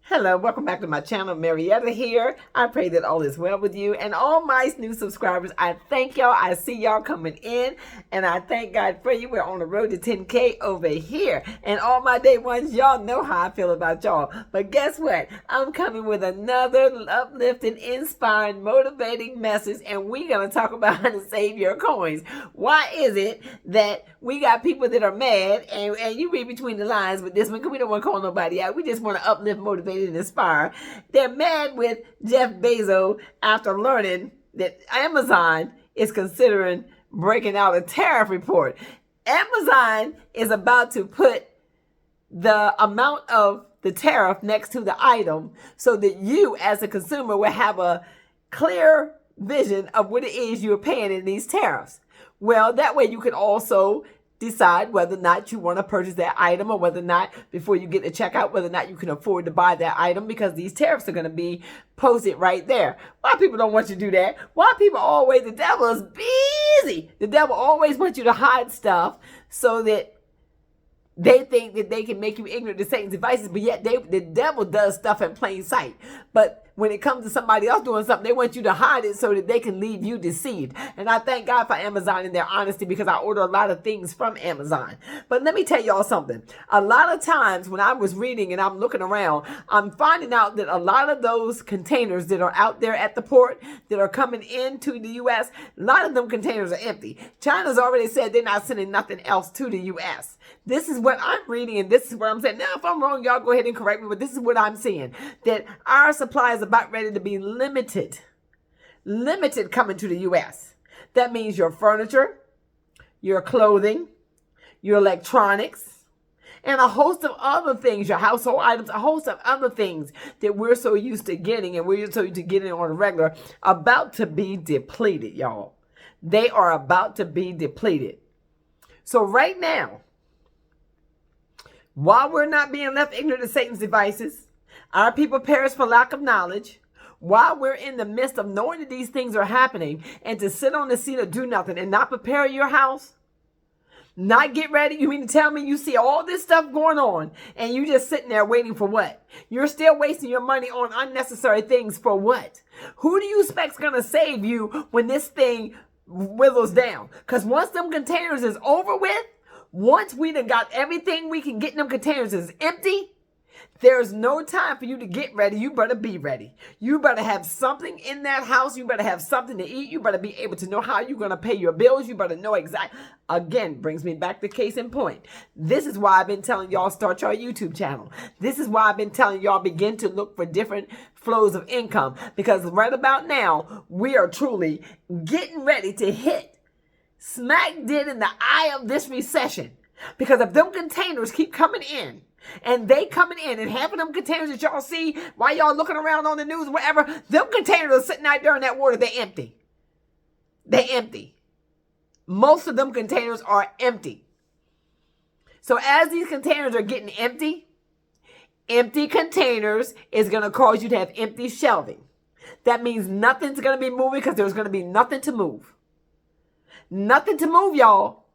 Hello, welcome back to my channel. Marietta here. I pray that all is well with you and all my new subscribers. I thank y'all. I see y'all coming in and I thank God for you. We're on the road to 10K over here. And all my day ones, y'all know how I feel about y'all. But guess what? I'm coming with another uplifting, inspiring, motivating message, and we're going to talk about how to save your coins. Why is it that we got people that are mad, and you read between the lines with this one because we don't want to call nobody out. We just want to uplift, motivate, and inspire. They're mad with Jeff Bezos after learning that Amazon is considering breaking out a tariff report. Amazon is about to put the amount of the tariff next to the item so that you as a consumer will have a clear vision of what it is you're paying in these tariffs. Well, that way you can also decide whether or not you want to purchase that item, or whether or not, before you get to checkout, whether or not you can afford to buy that item, because these tariffs are going to be posted right there. Why people don't want you to do that? Why people always, the devil is busy. The devil always wants you to hide stuff so that they think that they can make you ignorant to Satan's devices, but yet the devil does stuff in plain sight. But when it comes to somebody else doing something, they want you to hide it so that they can leave you deceived. And I thank God for Amazon and their honesty, because I order a lot of things from Amazon. But let me tell y'all something. A lot of times when I was reading and I'm looking around, I'm finding out that a lot of those containers that are out there at the port that are coming into the U.S., a lot of them containers are empty. China's already said they're not sending nothing else to the U.S. This is what I'm reading, and this is what I'm saying. Now, if I'm wrong, y'all go ahead and correct me, but this is what I'm seeing, that our supply is about ready to be limited coming to the U.S. That means your furniture, your clothing, your electronics, and a host of other things, your household items, a host of other things that we're so used to getting, and we're so used to getting on a regular, about to be depleted, y'all. They are about to be depleted. So right now, while we're not being left ignorant of Satan's devices, our people perish for lack of knowledge. While we're in the midst of knowing that these things are happening, and to sit on the seat or do nothing and not prepare your house, not get ready. You mean to tell me you see all this stuff going on and you just sitting there waiting for what? You're still wasting your money on unnecessary things for what? Who do you expect's going to save you when this thing withers down? Because once them containers is over with, once we done got everything we can get in them containers is empty, there's no time for you to get ready. You better be ready. You better have something in that house. You better have something to eat. You better be able to know how you're going to pay your bills. You better know exactly. Again, brings me back to case in point. This is why I've been telling y'all start your YouTube channel. This is why I've been telling y'all begin to look for different flows of income. Because right about now, we are truly getting ready to hit smack dead in the eye of this recession. Because if them containers keep coming in, and they coming in, and half of them containers that y'all see while y'all looking around on the news, whatever, them containers are sitting out there in that water, they empty. They empty. Most of them containers are empty. So as these containers are getting empty containers is going to cause you to have empty shelving. That means nothing's going to be moving, because there's going to be nothing to move. Nothing to move, y'all.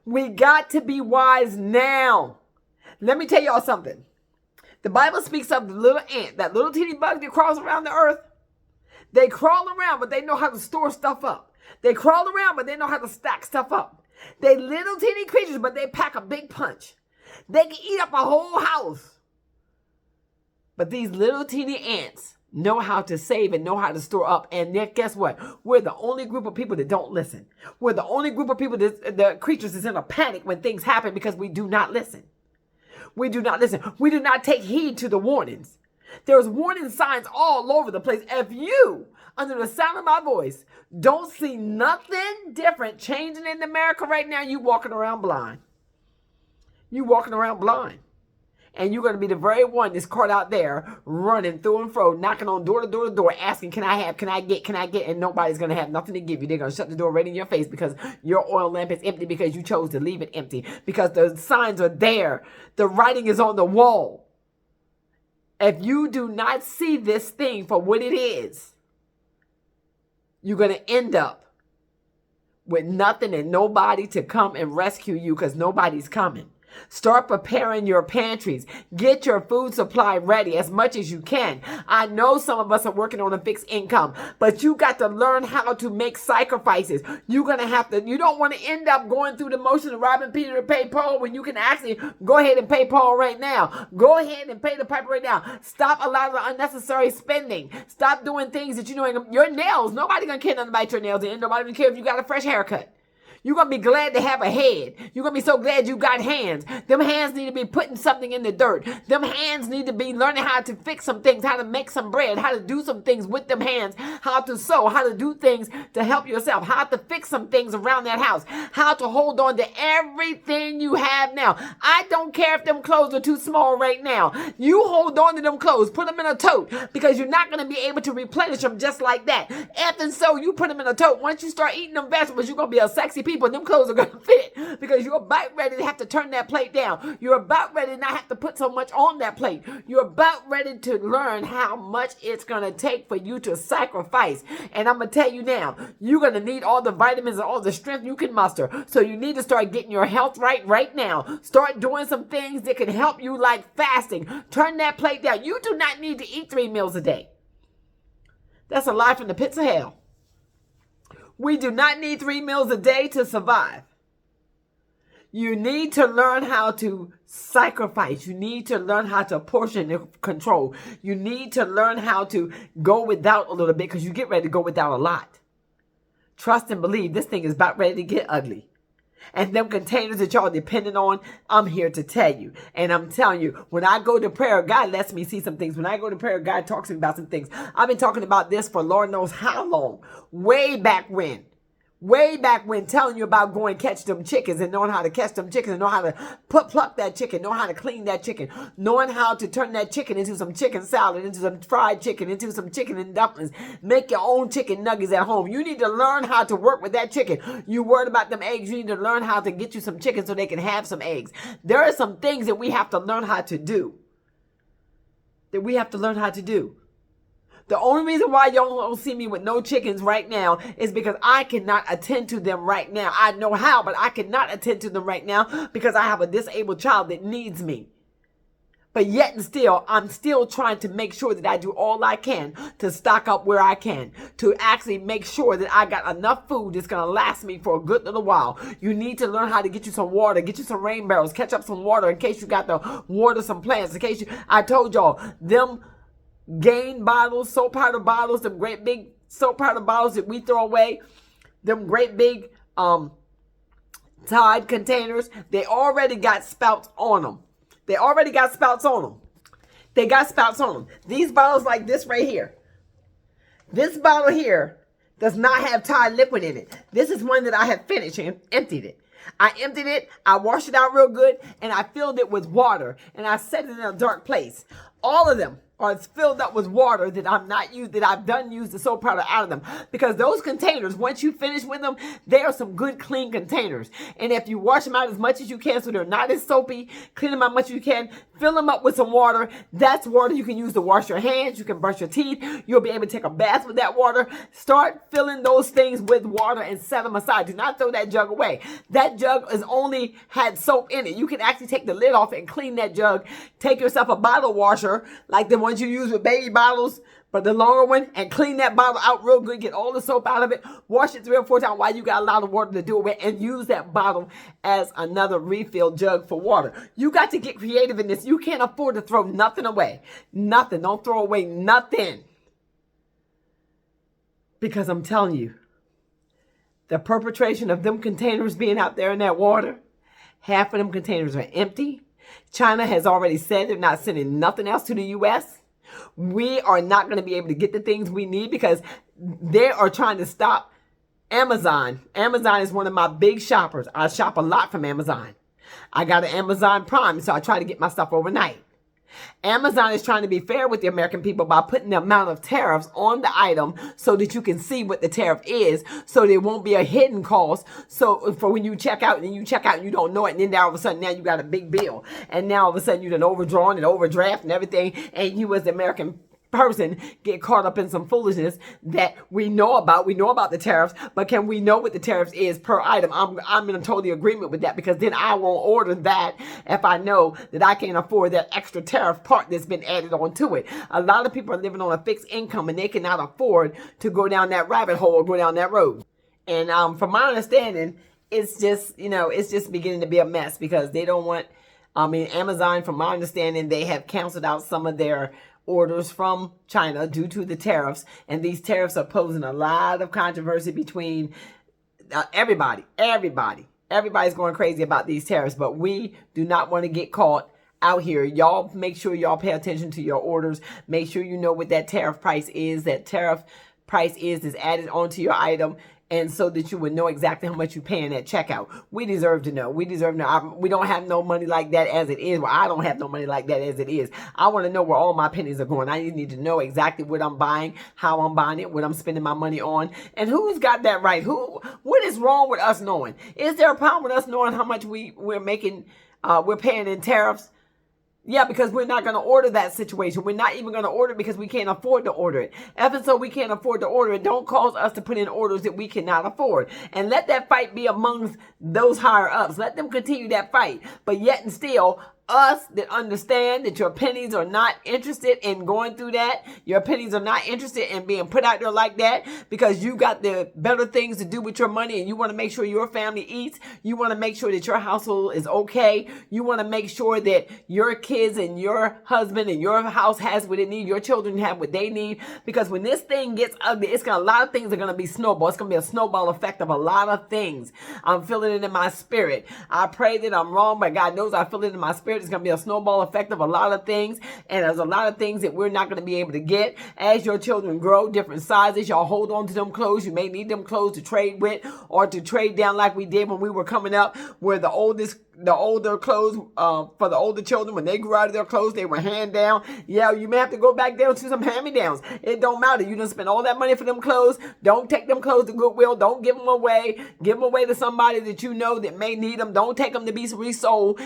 We got to be wise now. Let me tell y'all something. The Bible speaks of the little ant, that little teeny bug that crawls around the earth. They crawl around, but they know how to store stuff up. They crawl around, but they know how to stack stuff up. They little teeny creatures, but they pack a big punch. They can eat up a whole house. But these little teeny ants know how to save and know how to store up. And then guess what? We're the only group of people that don't listen. We're the only group of people that the creatures is in a panic when things happen, because we do not listen. We do not listen. We do not take heed to the warnings. There's warning signs all over the place. If you, under the sound of my voice, don't see nothing different changing in America right now, you walking around blind. You walking around blind. And you're going to be the very one that's caught out there running through and fro, knocking on door to door to door, asking, can I have, can I get, and nobody's going to have nothing to give you. They're going to shut the door right in your face because your oil lamp is empty, because you chose to leave it empty, because the signs are there. The writing is on the wall. If you do not see this thing for what it is, you're going to end up with nothing and nobody to come and rescue you, because nobody's coming. Start preparing your pantries. Get your food supply ready as much as you can. I know some of us are working on a fixed income, but you got to learn how to make sacrifices. You're going to have to, you don't want to end up going through the motion of robbing Peter to pay Paul when you can actually go ahead and pay Paul right now. Go ahead and pay the piper right now. Stop a lot of the unnecessary spending. Stop doing things that you know, your nails, nobody going to care nothing about your nails, and nobody going to care if you got a fresh haircut. You're going to be glad to have a head. You're going to be so glad you got hands. Them hands need to be putting something in the dirt. Them hands need to be learning how to fix some things, how to make some bread, how to do some things with them hands, how to sew, how to do things to help yourself, how to fix some things around that house, how to hold on to everything you have now. I don't care if them clothes are too small right now. You hold on to them clothes, put them in a tote, because you're not going to be able to replenish them just like that. After so, you put them in a tote. Once you start eating them vegetables, you're going to be a sexy people. Them clothes are going to fit because you're about ready to have to turn that plate down. You're about ready to not have to put so much on that plate. You're about ready to learn how much it's going to take for you to sacrifice. And I'm going to tell you now, you're going to need all the vitamins and all the strength you can muster. So you need to start getting your health right now. Start doing some things that can help you, like fasting. Turn that plate down. You do not need to eat 3 meals a day. That's a lie from the pits of hell. We do not need 3 meals a day to survive. You need to learn how to sacrifice. You need to learn how to portion and control. You need to learn how to go without a little bit, because you get ready to go without a lot. Trust and believe this thing is about ready to get ugly. And them containers that y'all depending on, I'm here to tell you. And I'm telling you, when I go to prayer, God lets me see some things. When I go to prayer, God talks to me about some things. I've been talking about this for Lord knows how long. Way back when, telling you about going catch them chickens and knowing how to catch them chickens and know how to pluck that chicken, know how to clean that chicken, knowing how to turn that chicken into some chicken salad, into some fried chicken, into some chicken and dumplings. Make your own chicken nuggets at home. You need to learn how to work with that chicken. You worried about them eggs. You need to learn how to get you some chicken so they can have some eggs. There are some things that we have to learn how to do. The only reason why y'all don't see me with no chickens right now is because I cannot attend to them right now. I know how, but I cannot attend to them right now because I have a disabled child that needs me. But yet and still, I'm still trying to make sure that I do all I can to stock up where I can, to actually make sure that I got enough food that's going to last me for a good little while. You need to learn how to get you some water, get you some rain barrels, catch up some water in case you got to water some plants. In case you, I told y'all, them Gain bottles, soap powder bottles, them great big soap powder bottles that we throw away, them great big Tide containers, they already got spouts on them. They got spouts on them. These bottles like this right here. This bottle here does not have Tide liquid in it. This is one that I have finished and emptied it. I emptied it, I washed it out real good, and I filled it with water, and I set it in a dark place. All of them are filled up with water that I've done use the soap powder out of them. Because those containers, once you finish with them, they are some good clean containers. And if you wash them out as much as you can so they're not as soapy, clean them out as much as you can, fill them up with some water. That's water you can use to wash your hands, you can brush your teeth, you'll be able to take a bath with that water. Start filling those things with water and set them aside. Do not throw that jug away. That jug has only had soap in it. You can actually take the lid off and clean that jug. Take yourself a bottle washer, like the ones you use with baby bottles, but the longer one, and clean that bottle out real good. Get all the soap out of it. Wash it 3 or 4 times while you got a lot of water to do it with, and use that bottle as another refill jug for water. You got to get creative in this. You can't afford to throw nothing away. Nothing. Don't throw away nothing. Because I'm telling you, the perpetration of them containers being out there in that water, half of them containers are empty. China has already said they're not sending nothing else to the U.S. We are not going to be able to get the things we need because they are trying to stop Amazon. Amazon is one of my big shoppers. I shop a lot from Amazon. I got an Amazon Prime, so I try to get my stuff overnight. Amazon is trying to be fair with the American people by putting the amount of tariffs on the item so that you can see what the tariff is, so there won't be a hidden cost. So for when you check out and you don't know it, and then all of a sudden now you got a big bill, and now all of a sudden you done overdrawn and overdraft and everything, and you as the American person get caught up in some foolishness that we know about. We know about the tariffs, but can we know what the tariffs is per item? I'm in a total agreement with that, because then I won't order that if I know that I can't afford that extra tariff part that's been added onto it. A lot of people are living on a fixed income and they cannot afford to go down that rabbit hole or go down that road. And from my understanding, it's just, it's just beginning to be a mess, because they don't want, Amazon, from my understanding, they have canceled out some of their orders from China due to the tariffs. And these tariffs are posing a lot of controversy between everybody. Everybody's going crazy about these tariffs, but we do not want to get caught out here. Y'all make sure y'all pay attention to your orders. Make sure you know what that tariff price is. That tariff price is added onto your item, and so that you would know exactly how much you're paying at checkout. We deserve to know. We deserve to know. We don't have no money like that as it is. Well, I don't have no money like that as it is. I want to know where all my pennies are going. I need to know exactly what I'm buying, how I'm buying it, what I'm spending my money on, and who's got that right. What is wrong with us knowing? Is there a problem with us knowing how much we're making, we're paying in tariffs? Yeah, because we're not going to order that situation. We're not even going to order it because we can't afford to order it. If so we can't afford to order it, don't cause us to put in orders that we cannot afford. And let that fight be amongst those higher ups. Let them continue that fight. But yet and still, us that understand that your pennies are not interested in going through that. Your pennies are not interested in being put out there like that, because you got the better things to do with your money, and you want to make sure your family eats. You want to make sure that your household is okay. You want to make sure that your kids and your husband and your house has what it needs. Your children have what they need. Because when this thing gets ugly, a lot of things are going to be snowball. It's going to be a snowball effect of a lot of things. I'm feeling it in my spirit. I pray that I'm wrong, but God knows I feel it in my spirit. It's going to be a snowball effect of a lot of things. And there's a lot of things that we're not going to be able to get. As your children grow, different sizes, y'all hold on to them clothes. You may need them clothes to trade with, or to trade down like we did when we were coming up, where the older clothes, for the older children, when they grew out of their clothes, they were hand down. Yeah, you may have to go back down to some hand-me-downs. It don't matter. You done spend all that money for them clothes. Don't take them clothes to Goodwill. Don't give them away. Give them away to somebody that you know that may need them. Don't take them to be resold.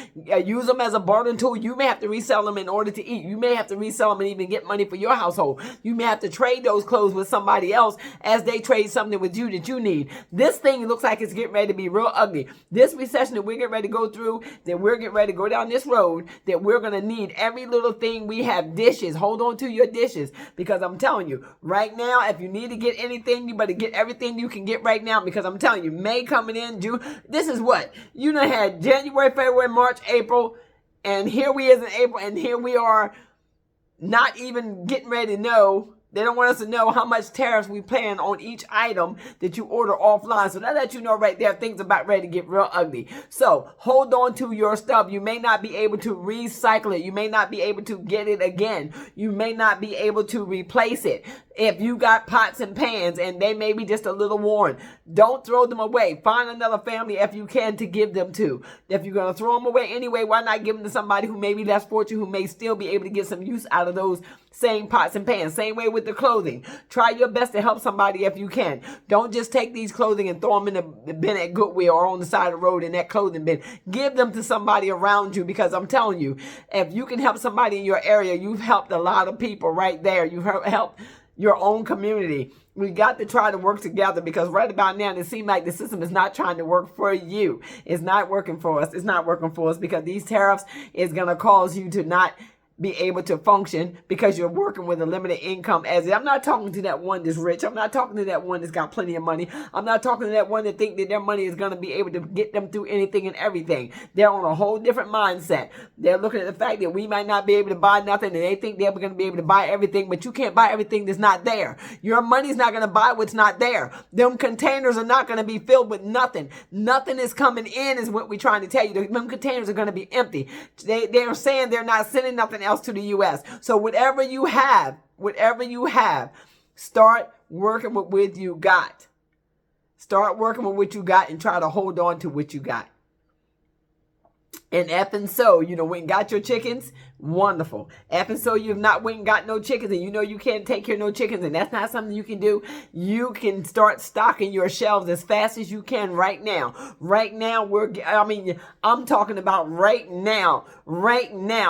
Use them as a bartering tool. You may have to resell them in order to eat. You may have to resell them and even get money for your household. You may have to trade those clothes with somebody else as they trade something with you that you need. This thing looks like it's getting ready to be real ugly. This recession that we're getting ready to go through, that we're getting ready to go down this road, that we're going to need every little thing we have. Dishes. Hold on to your dishes, because I'm telling you right now, if you need to get anything, you better get everything you can get right now, because I'm telling you, May coming in, June, this is what you done had: January, February, March, April, and here we is in April, and here we are not even getting ready to know. They don't want us to know how much tariffs we paying on each item that you order offline. So that lets you know right there, things are about ready to get real ugly. So hold on to your stuff. You may not be able to recycle it. You may not be able to get it again. You may not be able to replace it. If you got pots and pans and they may be just a little worn, don't throw them away. Find another family if you can to give them to. If you're going to throw them away anyway, why not give them to somebody who may be less fortunate, who may still be able to get some use out of those same pots and pans. Same way with the clothing. Try your best to help somebody if you can. Don't just take these clothing and throw them in the bin at Goodwill or on the side of the road in that clothing bin. Give them to somebody around you, because I'm telling you, if you can help somebody in your area, you've helped a lot of people right there. You've helped your own community. We got to try to work together, because right about now, it seems like the system is not trying to work for you. It's not working for us. It's not working for us, because these tariffs is going to cause you to not be able to function, because you're working with a limited income. I'm not talking to that one that's rich. I'm not talking to that one that's got plenty of money. I'm not talking to that one that think that their money is going to be able to get them through anything and everything. They're on a whole different mindset. They're looking at the fact that we might not be able to buy nothing, and they think they're going to be able to buy everything, but you can't buy everything that's not there. Your money's not going to buy what's not there. Them containers are not going to be filled with nothing. Nothing is coming in, is what we're trying to tell you. Them containers are going to be empty. They're saying they're not sending nothing else to the U.S. So whatever you have, start working with what you got. Start working with what you got and try to hold on to what you got. And if and so, went and got your chickens, wonderful. If and so you've not went and got no chickens, and you can't take care of no chickens, and that's not something you can do, you can start stocking your shelves as fast as you can right now. Right now, I'm talking about right now,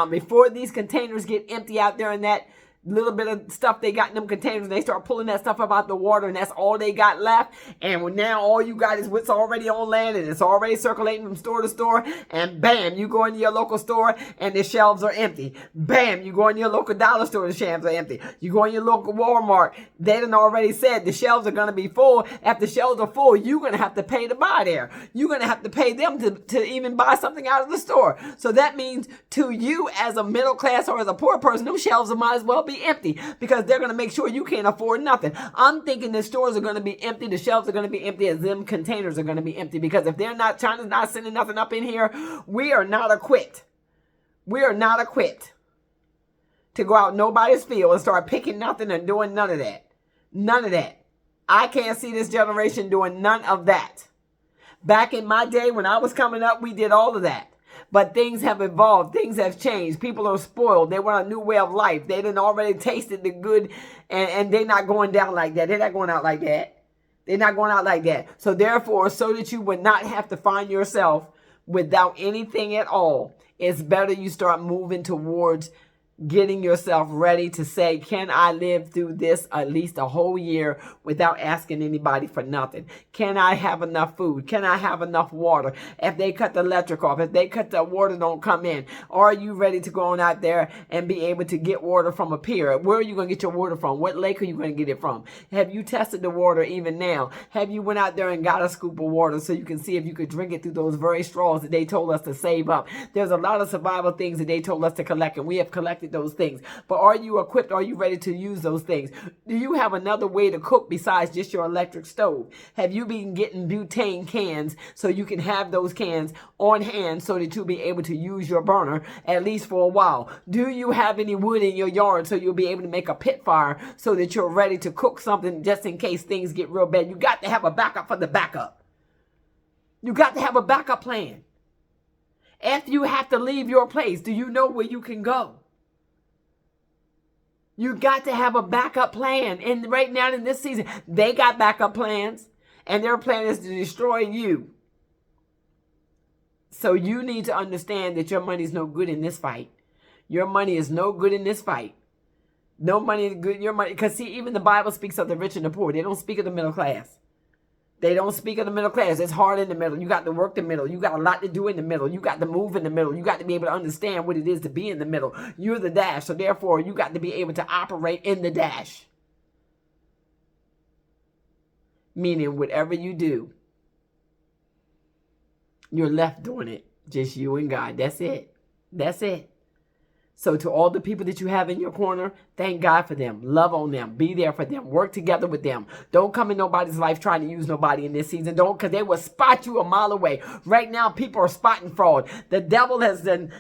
before these containers get empty out there in that little bit of stuff they got in them containers, and they start pulling that stuff up out the water, and that's all they got left. And now all you got is what's already on land, and it's already circulating from store to store. And bam, you go into your local store and the shelves are empty. Bam, you go into your local dollar store, the shelves are empty. You go in your local Walmart, they done already said the shelves are going to be full. If the shelves are full, you're going to have to pay to buy there. You're going to have to pay them to even buy something out of the store. So that means to you as a middle class or as a poor person, those shelves might as well be empty, because they're going to make sure you can't afford nothing. I'm thinking the stores are going to be empty, the shelves are going to be empty, as them containers are going to be empty, because if they're not, China's not sending nothing up in here, we are not equipped. We are not equipped to go out nobody's field and start picking nothing and doing none of that. None of that. I can't see this generation doing none of that. Back in my day when I was coming up, we did all of that. But things have evolved. Things have changed. People are spoiled. They want a new way of life. They done already tasted the good, and they're not going down like that. They're not going out like that. They're not going out like that. So therefore, so that you would not have to find yourself without anything at all, it's better you start moving towards getting yourself ready to say, can I live through this at least a whole year without asking anybody for nothing? Can I have enough food? Can I have enough water? If they cut the electric off, if they cut the water don't come in, are you ready to go on out there and be able to get water from a pier? Where are you going to get your water from? What lake are you going to get it from? Have you tested the water even now? Have you went out there and got a scoop of water so you can see if you could drink it through those very straws that they told us to save up? There's a lot of survival things that they told us to collect, and we have collected those things. But are you equipped? Are you ready to use those things? Do you have another way to cook besides just your electric stove? Have you been getting butane cans so you can have those cans on hand so that you'll be able to use your burner at least for a while? Do you have any wood in your yard so you'll be able to make a pit fire so that you're ready to cook something just in case things get real bad? You got to have a backup for the backup. You got to have a backup plan. After you have to leave your place, do you know where you can go? You got to have a backup plan. And right now in this season, they got backup plans, and their plan is to destroy you. So you need to understand that your money is no good in this fight. Your money is no good in this fight. No money is good. Your money, because see, even the Bible speaks of the rich and the poor. They don't speak of the middle class. They don't speak of the middle class. It's hard in the middle. You got to work the middle. You got a lot to do in the middle. You got to move in the middle. You got to be able to understand what it is to be in the middle. You're the dash. So therefore, you got to be able to operate in the dash. Meaning whatever you do, you're left doing it. Just you and God. That's it. That's it. So to all the people that you have in your corner, thank God for them. Love on them. Be there for them. Work together with them. Don't come in nobody's life trying to use nobody in this season. Don't, because they will spot you a mile away. Right now, people are spotting fraud. The devil has done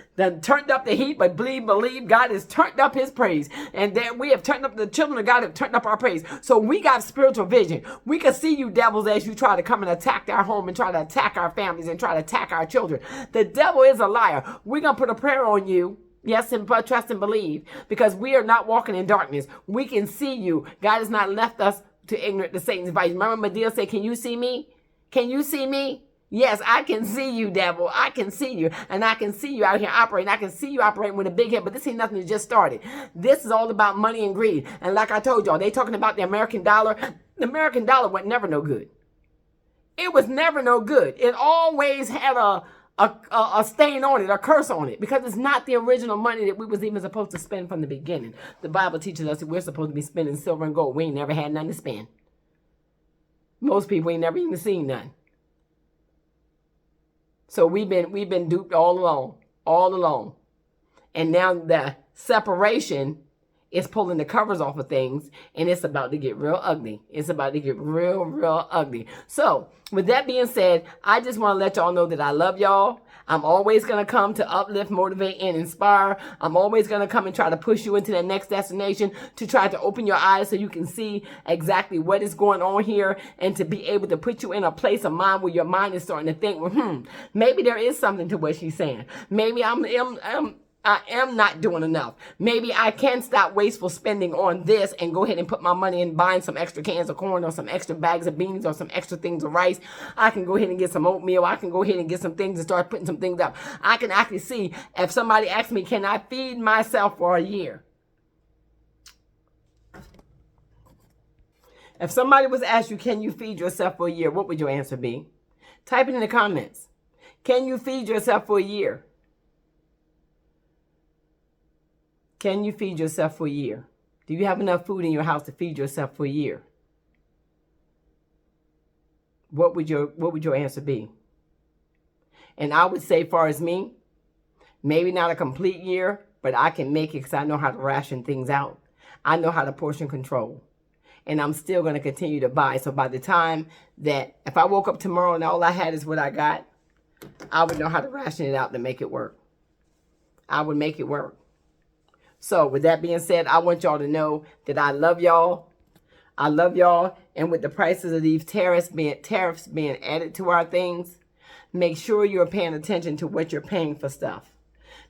turned up the heat, but believe God has turned up his praise. And that we have turned up, the children of God have turned up our praise. So we got spiritual vision. We can see you devils as you try to come and attack our home and try to attack our families and try to attack our children. The devil is a liar. We're going to put a prayer on you. Yes, and trust and believe, because we are not walking in darkness. We can see you. God has not left us to ignorant to Satan's advice. Remember Medea said, can you see me? Can you see me? Yes, I can see you, devil. I can see you. And I can see you out here operating. I can see you operating with a big head, but this ain't nothing that just started. This is all about money and greed. And like I told y'all, they talking about the American dollar. The American dollar was never no good. It was never no good. It always had a stain on it, a curse on it, because it's not the original money that we was even supposed to spend from the beginning. The Bible teaches us that we're supposed to be spending silver and gold. We ain't never had none to spend. Most people ain't never even seen none. So we've been duped all along. And now the separation is pulling the covers off of things, and it's about to get real ugly. It's about to get real ugly. So with that being said, I just want to let y'all know that I love y'all. I'm always going to come to uplift, motivate, and inspire. I'm always going to come and try to push you into the next destination, to try to open your eyes so you can see exactly what is going on here, and to be able to put you in a place of mind where your mind is starting to think, well, maybe there is something to what she's saying. Maybe I am not doing enough. Maybe I can stop wasteful spending on this and go ahead and put my money in buying some extra cans of corn or some extra bags of beans or some extra things of rice. I can go ahead and get some oatmeal. I can go ahead and get some things and start putting some things up. I can actually see if somebody asks me, can I feed myself for a year? If somebody was to ask you, can you feed yourself for a year? What would your answer be? Type it in the comments. Can you feed yourself for a year? Can you feed yourself for a year? Do you have enough food in your house to feed yourself for a year? What would your answer be? And I would say, far as me, maybe not a complete year, but I can make it because I know how to ration things out. I know how to portion control. And I'm still going to continue to buy. So by the time that, if I woke up tomorrow and all I had is what I got, I would know how to ration it out to make it work. I would make it work. So with that being said, I want y'all to know that I love y'all. I love y'all. And with the prices of these tariffs being added to our things, make sure you're paying attention to what you're paying for stuff.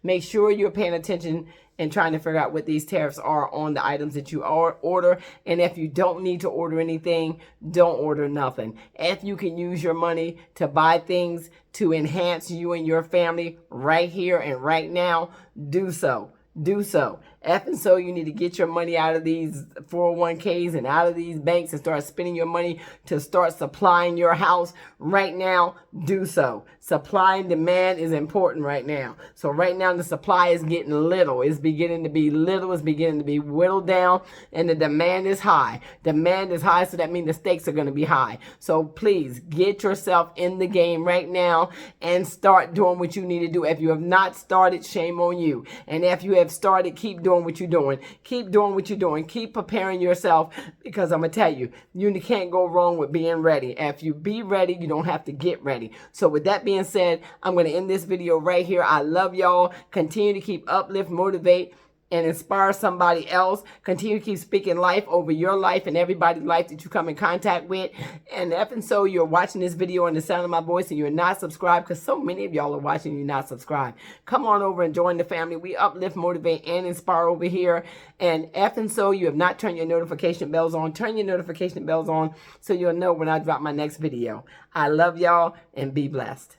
Make sure you're paying attention and trying to figure out what these tariffs are on the items that you order. And if you don't need to order anything, don't order nothing. If you can use your money to buy things to enhance you and your family right here and right now, do so. Do so. And so you need to get your money out of these 401ks and out of these banks and start spending your money to start supplying your house right now. Do so. Supply and demand is important right now. So right now the supply is getting little. It's beginning to be little. It's beginning to be whittled down, and the demand is high. Demand is high, so that means the stakes are going to be high. So please get yourself in the game right now and start doing what you need to do. If you have not started, shame on you. And if you have started, keep doing what you're doing. Keep doing what you're doing. Keep preparing yourself, because I'm going to tell you, you can't go wrong with being ready. If you be ready, you don't have to get ready. So with that being said, I'm going to end this video right here. I love y'all. Continue to keep uplift, motivate, and inspire somebody else. Continue to keep speaking life over your life and everybody's life that you come in contact with. And if and so you're watching this video on the sound of my voice and you're not subscribed, because so many of y'all are watching and you're not subscribed, come on over and join the family. We uplift, motivate, and inspire over here. And if and so you have not turned your notification bells on, turn your notification bells on so you'll know when I drop my next video. I love y'all, and be blessed.